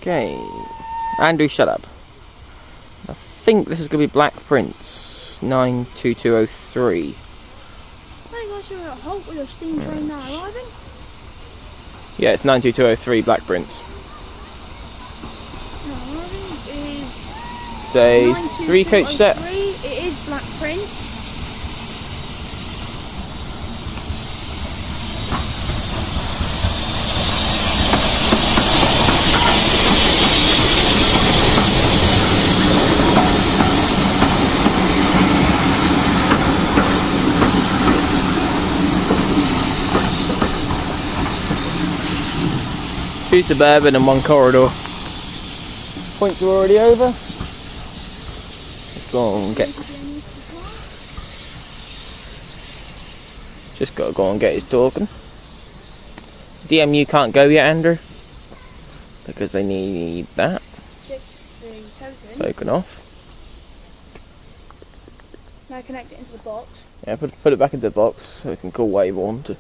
Okay, Andrew, shut up. I think this is going to be Black Prince 92203. Hey guys, you're at Holt with your steam train now arriving? Yeah, it's 92203 Black Prince. No, arriving is It's a 3-coach set. It is Black Prince. Two Suburban and one corridor. Points are already over. Let's go and get. Just gotta go and get his token. DMU can't go yet, Andrew, because they need that token off. Now connect it into the box. Yeah, put it back into the box so we can call Wayborn to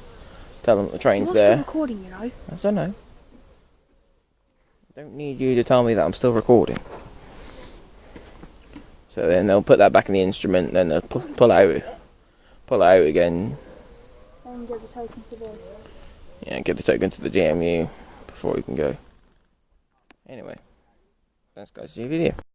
tell them the train's You're there. still recording, you know. As I know. Don't need you to tell me that I'm still recording. So then they'll put that back in the instrument, then they'll pull it out again. And give the token to the... Yeah, give the token to the DMU before we can go. Anyway, thanks guys for your video.